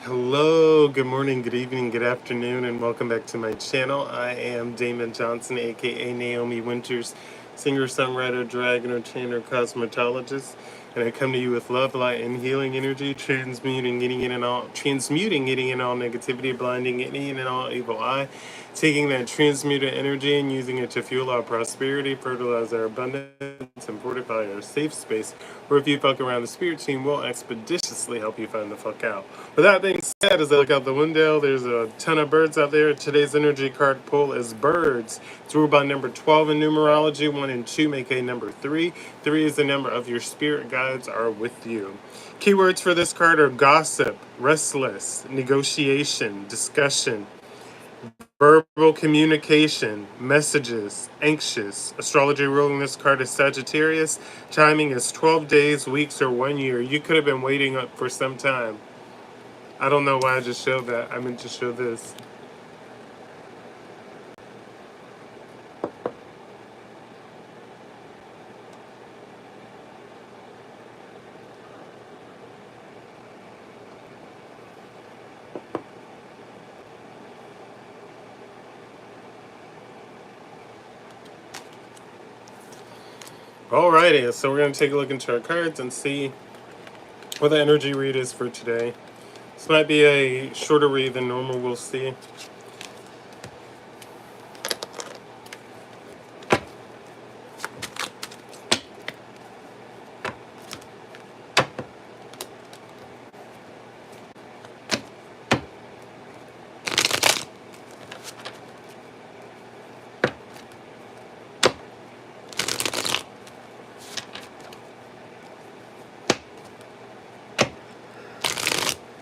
Hello, good morning, good evening, good afternoon, and welcome back to my channel. I am Damon Johnson, aka Naomi Wynters, singer, songwriter, drag entertainer, cosmetologist, and I come to you with love, light, and healing energy, transmuting any and all negativity, blinding any and all evil eye, taking that transmuted energy and using it to fuel our prosperity, fertilize our abundance, and fortify our safe space. Where if you fuck around, the spirit team will expeditiously help you find the fuck out. With that being said, as I look out the window, there's a ton of birds out there. Today's energy card pull is birds. It's ruled by number 12 in numerology. 1 and 2 make a number 3. 3 is the number of your spirit guides are with you. Keywords for this card are gossip, restless, negotiation, discussion, verbal communication, messages, anxious. Astrology ruling this card is Sagittarius. Timing is 12 days, weeks, or 1 year. You could have been waiting up for some time. I don't know why I just showed that. I meant to show this. Alrighty, so we're going to take a look into our cards and see what the energy read is for today. This might be a shorter read than normal, we'll see.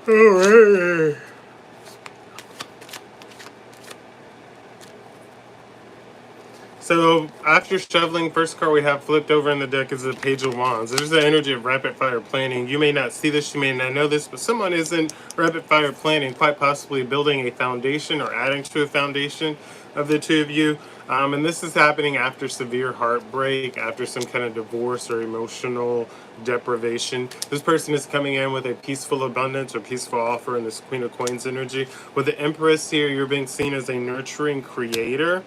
Alright. So after shoveling, first card we have flipped over in the deck is the Page of Wands. There's the energy of rapid fire planning. You may not see this, you may not know this, but someone is in rapid fire planning, quite possibly building a foundation or adding to a foundation of the two of you. And this is happening after severe heartbreak, after some kind of divorce or emotional deprivation. This person is coming in with a peaceful abundance or peaceful offer in this Queen of Coins energy. With the Empress here, you're being seen as a nurturing creator.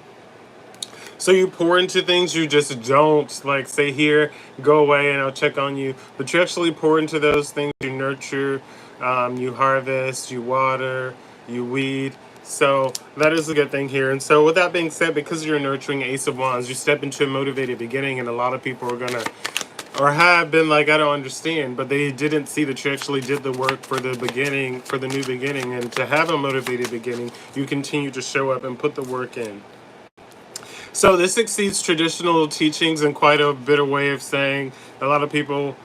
So you pour into things, you just don't like say here, go away and I'll check on you. But you actually pour into those things, you nurture, you harvest, you water, you weed. So that is a good thing here. And so with that being said, because you're nurturing Ace of Wands, you step into a motivated beginning, and a lot of people are gonna or have been like, I don't understand, but they didn't see that you actually did the work for the beginning, for the new beginning. And to have a motivated beginning, you continue to show up and put the work in. So this exceeds traditional teachings in quite a bit of way of saying. A lot of people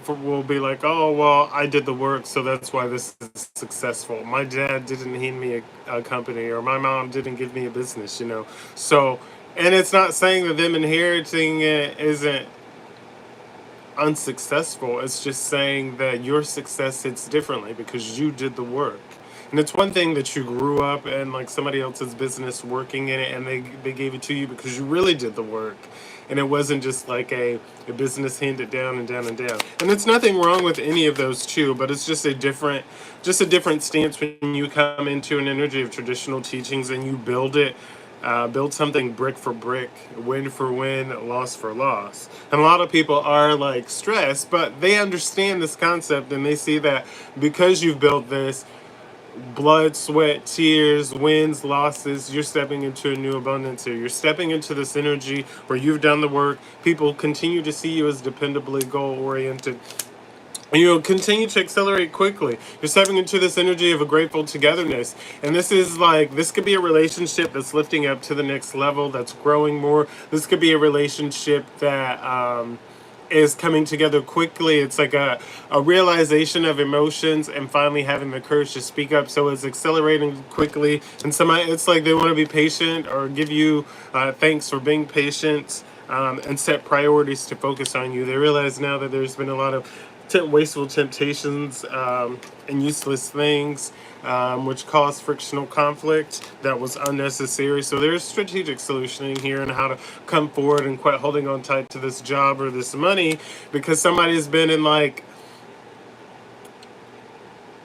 will be like, oh, well, I did the work, so that's why this is successful. My dad didn't hand me a company, or my mom didn't give me a business, you know. So, and it's not saying that them inheriting it isn't unsuccessful. It's just saying that your success hits differently because you did the work. And it's one thing that you grew up in like somebody else's business working in it, and they gave it to you because you really did the work. And it wasn't just like a business handed down and down and down. And there's nothing wrong with any of those two, but it's just a different stance when you come into an energy of traditional teachings and you build something brick for brick, win for win, loss for loss. And a lot of people are like stressed, but they understand this concept and they see that because you've built this, blood, sweat, tears, wins, losses, you're stepping into a new abundance here. You're stepping into this energy where you've done the work. People continue to see you as dependably goal-oriented. And you'll continue to accelerate quickly. You're stepping into this energy of a grateful togetherness. And this is like, this could be a relationship that's lifting up to the next level, that's growing more. This could be a relationship that is coming together quickly. It's like a realization of emotions and finally having the courage to speak up. So it's accelerating quickly. And somebody, it's like they want to be patient or give you thanks for being patient, and set priorities to focus on you. They realize now that there's been a lot of wasteful temptations and useless things, which cause frictional conflict that was unnecessary. So there's strategic solutioning here and how to come forward and quit holding on tight to this job or this money because somebody's been in like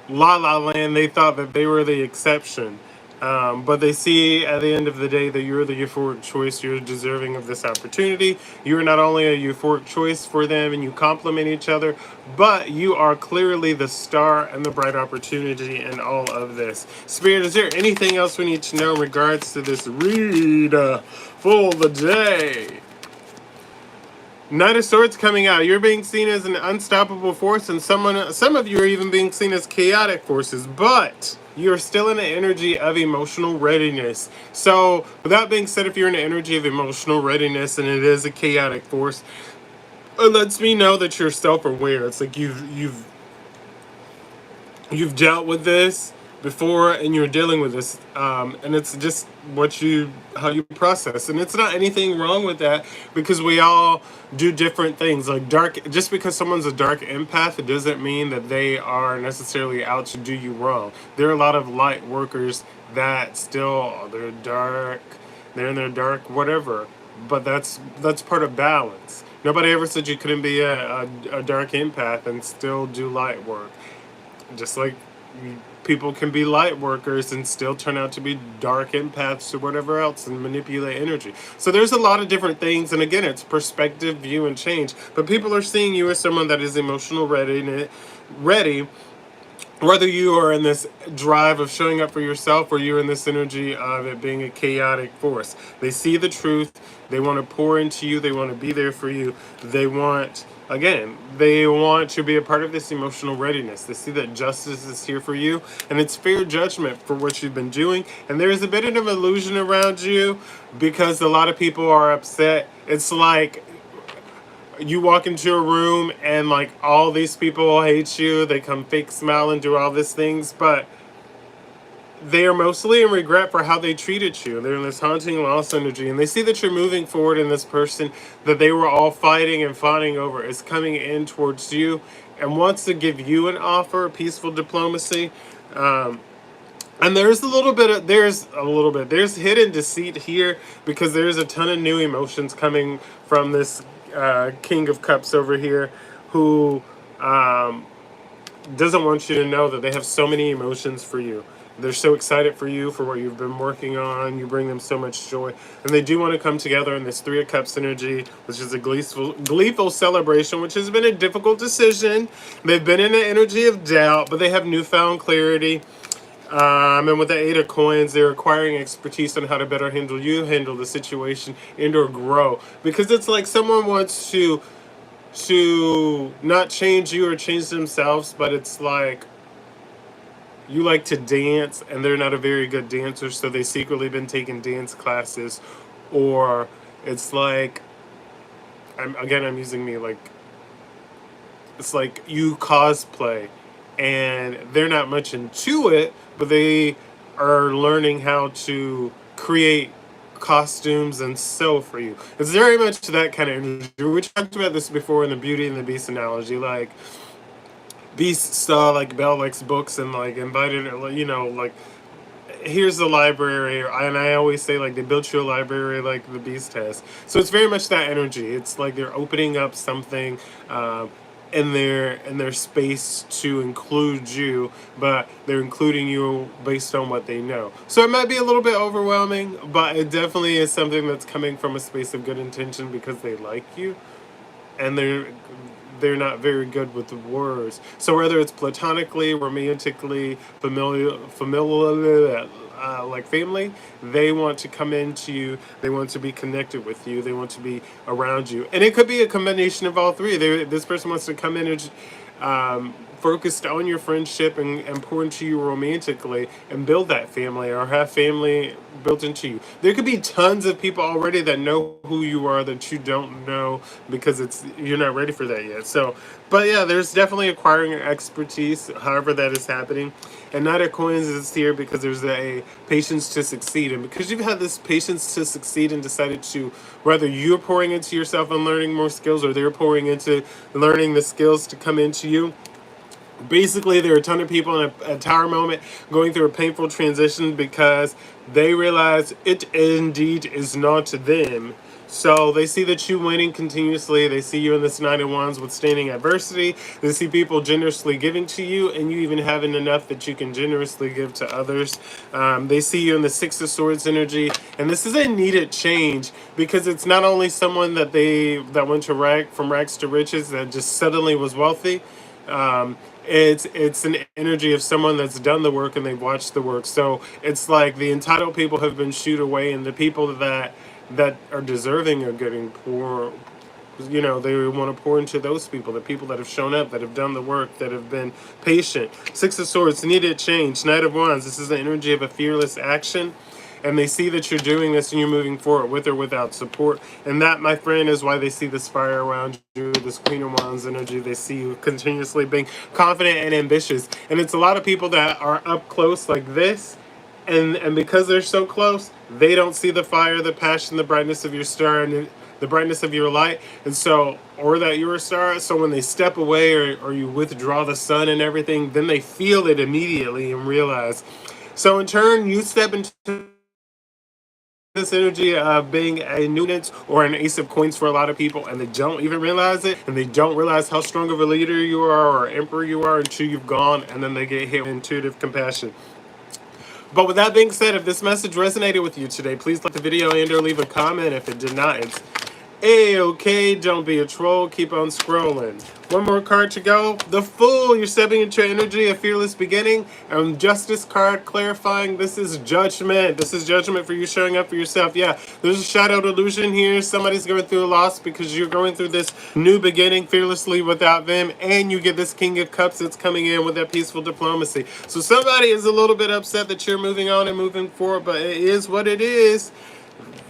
La La Land, they thought that they were the exception. But they see at the end of the day that you're the euphoric choice. You're deserving of this opportunity. You're not only a euphoric choice for them and you complement each other, but you are clearly the star and the bright opportunity in all of this. Spirit, is there anything else we need to know in regards to this read for the day? Knight of Swords coming out. You're being seen as an unstoppable force, and some of you are even being seen as chaotic forces, but you're still in an energy of emotional readiness. So, with that being said, if you're in an energy of emotional readiness and it is a chaotic force, it lets me know that you're self-aware. It's like you've dealt with this before and you're dealing with this, and it's just how you process, and it's not anything wrong with that, because we all do different things. Like, just because someone's a dark empath, it doesn't mean that they are necessarily out to do you wrong. There are a lot of light workers that still, they're dark, they're in their dark whatever, but that's part of balance. Nobody ever said you couldn't be a dark empath and still do light work. Just like people can be light workers and still turn out to be dark empaths or whatever else and manipulate energy. So there's a lot of different things, and again, it's perspective, view, and change. But people are seeing you as someone that is emotional ready, whether you are in this drive of showing up for yourself or you're in this energy of it being a chaotic force. They see the truth. They want to pour into you. They want to be there for you. They want to be a part of this emotional readiness. They see that justice is here for you, and it's fair judgment for what you've been doing. And there is a bit of an illusion around you because a lot of people are upset. It's like you walk into a room and like all these people hate you. They come fake smile and do all these things, but they are mostly in regret for how they treated you. They're in this haunting loss energy, and they see that you're moving forward, and this person that they were all fighting and fawning over is coming in towards you and wants to give you an offer, peaceful diplomacy. And there's there's hidden deceit here, because there's a ton of new emotions coming from this King of Cups over here, who doesn't want you to know that they have so many emotions for you. They're so excited for you, for what you've been working on. You bring them so much joy. And they do want to come together in this Three of Cups energy, which is a gleeful celebration, which has been a difficult decision. They've been in an energy of doubt, but they have newfound clarity. And with the Eight of Coins, they're acquiring expertise on how to better handle the situation, and or grow. Because it's like someone wants to not change you or change themselves, but it's like you like to dance and they're not a very good dancer, so they secretly been taking dance classes. Or it's like, I'm using me, like, it's like you cosplay and they're not much into it, but they are learning how to create costumes and sew for you. It's very much that kind of energy. We talked about this before in the Beauty and the Beast analogy. Like, Beast saw like Bellex books and like invited her, like, here's the library, and I always say, like, they built you a library like the Beast has. So it's very much that energy. It's like they're opening up something in their space to include you, but they're including you based on what they know. So it might be a little bit overwhelming, but it definitely is something that's coming from a space of good intention, because they like you, and they're not very good with the words. So whether it's platonically, romantically, familiar, like family, they want to come into you. They want to be connected with you. They want to be around you, and it could be a combination of all three. This person wants to come in and focused on your friendship and pour into you romantically and build that family, or have family built into you. There could be tons of people already that know who you are that you don't know, because you're not ready for that yet. So, but yeah, there's definitely acquiring expertise, however that is happening. And Knight of Coins is here because there's a patience to succeed. And because you've had this patience to succeed and decided to, whether you're pouring into yourself and learning more skills, or they're pouring into learning the skills to come into you. Basically, there are a ton of people in a tower moment going through a painful transition because they realize it indeed is not them. So they see that you winning continuously. They see you in this Nine of Wands withstanding adversity. They see people generously giving to you, and you even having enough that you can generously give to others. They see you in the Six of Swords energy, and this is a needed change because it's not only someone that went to from rags to riches that just suddenly was wealthy. Um, it's an energy of someone that's done the work and they've watched the work. So it's like the entitled people have been shooed away, and the people that are deserving are getting poor. You know, they want to pour into those people, the people that have shown up, that have done the work, that have been patient. Six of Swords, needed change. Knight of Wands, this is the energy of a fearless action. And they see that you're doing this and you're moving forward with or without support. And that, my friend, is why they see this fire around you, this Queen of Wands energy. They see you continuously being confident and ambitious. And it's a lot of people that are up close like this. And because they're so close, they don't see the fire, the passion, the brightness of your star, and the brightness of your light. And so, or that you're a star. So when they step away, or you withdraw the sun and everything, then they feel it immediately and realize. So in turn, you step into this energy of being a newness or an ace of coins for a lot of people, and they don't even realize it, and they don't realize how strong of a leader you are or emperor you are until you've gone, and then they get hit with intuitive compassion. But with that being said, if this message resonated with you today, please like the video and or leave a comment. If it did not, it's A-okay, don't be a troll, keep on scrolling. One more card to go. The Fool, you're stepping into energy, a fearless beginning. And Justice card clarifying, this is judgment. This is judgment for you showing up for yourself. Yeah, there's a shadow delusion here. Somebody's going through a loss because you're going through this new beginning fearlessly without them. And you get this King of Cups that's coming in with that peaceful diplomacy. So somebody is a little bit upset that you're moving on and moving forward, but it is what it is.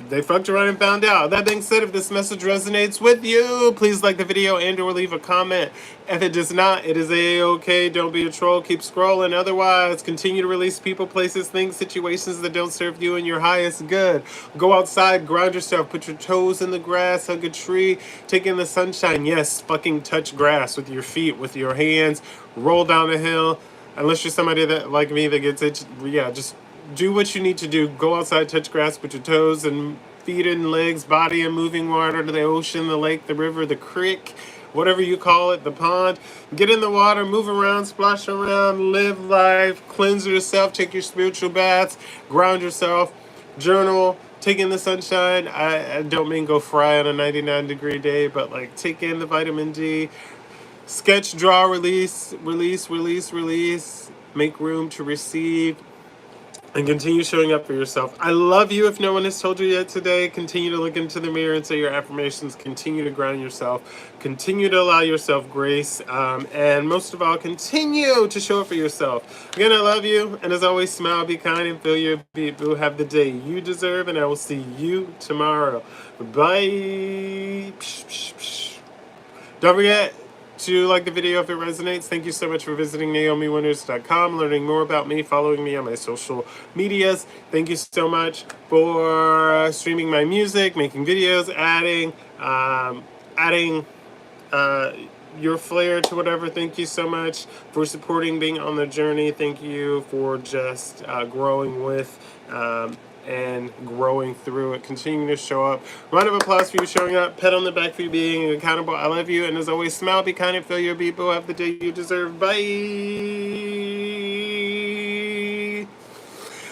They fucked around and found out. That being said, if this message resonates with you, please like the video and or leave a comment. If it does not, it is A-okay. Don't be a troll. Keep scrolling. Otherwise, continue to release people, places, things, situations that don't serve you and your highest good. Go outside, ground yourself, put your toes in the grass, hug a tree, take in the sunshine. Yes, fucking touch grass with your feet, with your hands. Roll down a hill. Unless you're somebody that, like me, that gets it. Yeah, just do what you need to do. Go outside, touch grass, put your toes and feet and legs, body in moving water, to the ocean, the lake, the river, the creek, whatever you call it, the pond. Get in the water, move around, splash around, live life, cleanse yourself, take your spiritual baths, ground yourself, journal, take in the sunshine. I don't mean go fry on a 99-degree day, but like take in the vitamin D. Sketch, draw, release, release, release, release. Make room to receive. And continue showing up for yourself. I love you if no one has told you yet today. Continue to look into the mirror and say your affirmations. Continue to ground yourself. Continue to allow yourself grace. And most of all, continue to show up for yourself. Again, I love you. And as always, smile, be kind, and feel your beat. Boo. Have the day you deserve. And I will see you tomorrow. Bye. Don't forget to like the video if it resonates. Thank you so much for visiting NaomiWynters.com, learning more about me, following me on my social medias. Thank you so much for streaming my music, making videos, adding your flair to whatever. Thank you so much for supporting, being on the journey. Thank you for just growing with and growing through it. Continue to show up. Round of applause for you showing up. Pat on the back for you being accountable. I love you. And as always, smile, be kind, and feel your beat. Have the day you deserve. Bye.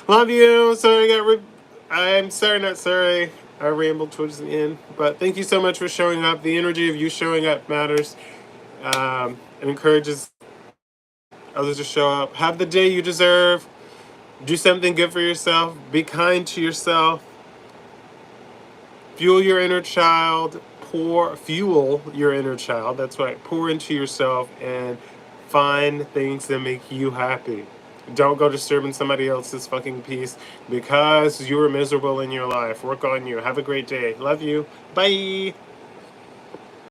Love you. Sorry, I'm sorry, not sorry. I rambled towards the end. But thank you so much for showing up. The energy of you showing up matters. And encourages others to show up. Have the day you deserve. Do something good for yourself. Be kind to yourself. Fuel your inner child. Fuel your inner child. That's right. Pour into yourself and find things that make you happy. Don't go disturbing somebody else's fucking peace because you were miserable in your life. Work on you. Have a great day. Love you. Bye.